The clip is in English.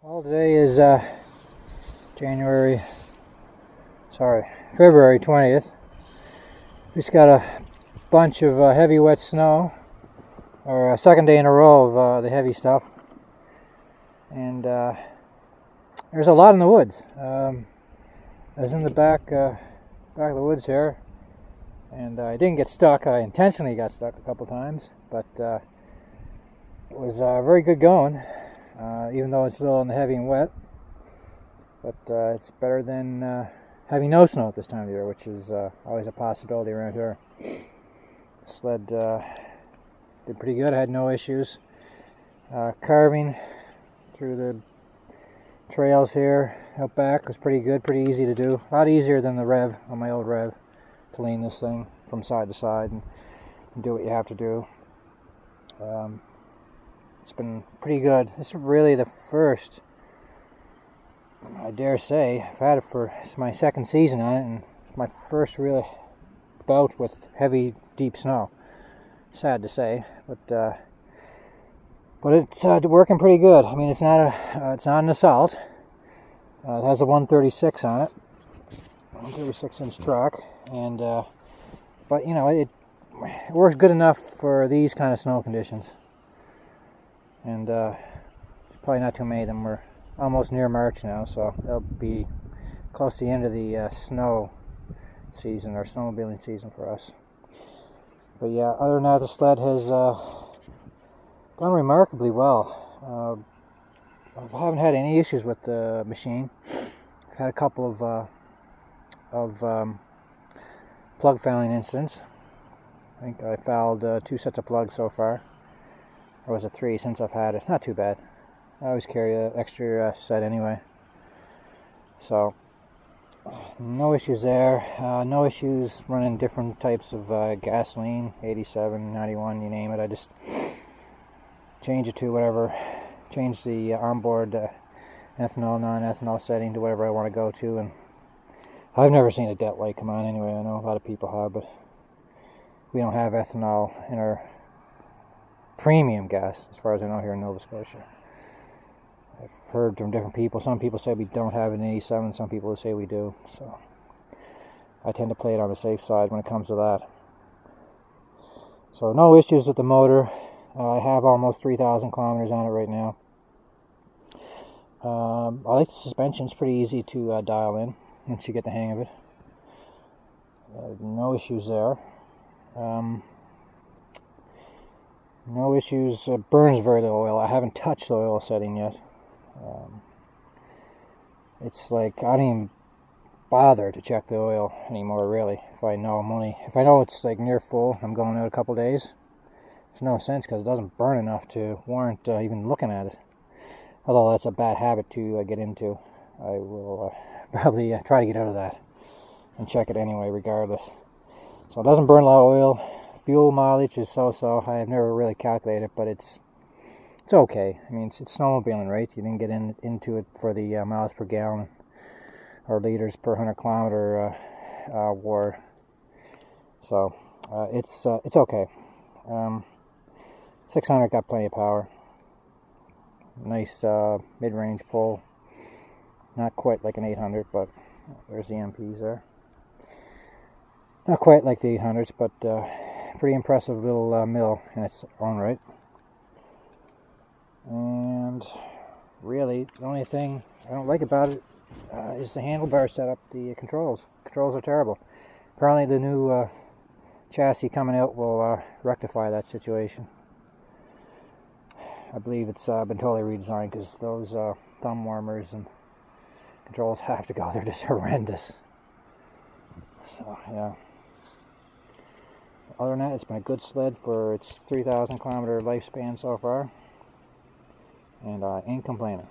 Well, today is February 20th. We just got a bunch of heavy wet snow, or a second day in a row of the heavy stuff. And there's a lot in the woods. I was in the back of the woods here, and I didn't get stuck. I intentionally got stuck a couple times, but it was very good going. Even though it's a little heavy and wet, but it's better than having no snow at this time of year, which is always a possibility around here. The sled did pretty good. I had no issues. Carving through the trails here out back was pretty good, pretty easy to do. A lot easier than the Rev on my old Rev, to lean this thing from side to side and do what you have to do. It's been pretty good. This is really the first, I dare say, I've had it for my second season on it, and it's my first real bout with heavy, deep snow. Sad to say, but it's working pretty good. I mean, it's not an Assault. It has a 136 on it, 136-inch truck, and but you know, it works good enough for these kind of snow conditions. And probably not too many of them. We're almost near March now, so it'll be close to the end of the snow season, or snowmobiling season for us. But yeah, other than that, the sled has done remarkably well. I haven't had any issues with the machine. I've had a couple of plug fouling incidents. I think I fouled 2 sets of plugs so far. Or was it 3 since I've had it? Not too bad. I always carry an extra set anyway. So, no issues there. No issues running different types of gasoline, 87, 91, you name it. I just change it to whatever, change the onboard ethanol, non-ethanol setting to whatever I want to go to. And I've never seen a DET light come on anyway. I know a lot of people have, but we don't have ethanol in our premium gas, as far as I know, here in Nova Scotia. I've heard from different people. Some people say we don't have it in 87, some people say we do. So I tend to play it on the safe side when it comes to that. So no issues with the motor. I have almost 3,000 kilometers on it right now. I like the suspension. It's pretty easy to dial in once you get the hang of it. No issues there. No issues. Burns very little oil. I haven't touched the oil setting yet. It's like I don't even bother to check the oil anymore, really. If I know it's like near full, I'm going out a couple days. There's no sense because it doesn't burn enough to warrant even looking at it. Although that's a bad habit to get into. I will probably try to get out of that and check it anyway, regardless. So it doesn't burn a lot of oil. Fuel mileage is so-so. I have never really calculated, but it's okay. I mean, it's snowmobiling, right? You didn't get into it for the miles per gallon or liters per 100 kilometer war. So it's okay. 600 got plenty of power. Nice mid-range pull. Not quite like an 800, but there's the MPs there. Not quite like the 800s, but pretty impressive little mill in its own right. And really, the only thing I don't like about it is the handlebar setup. The controls are terrible. Apparently the new chassis coming out will rectify that situation. I believe it's been totally redesigned, because those thumb warmers and controls have to go. They're just horrendous. So yeah. Other than that, it's been a good sled for its 3,000 kilometer lifespan so far, and I ain't complaining.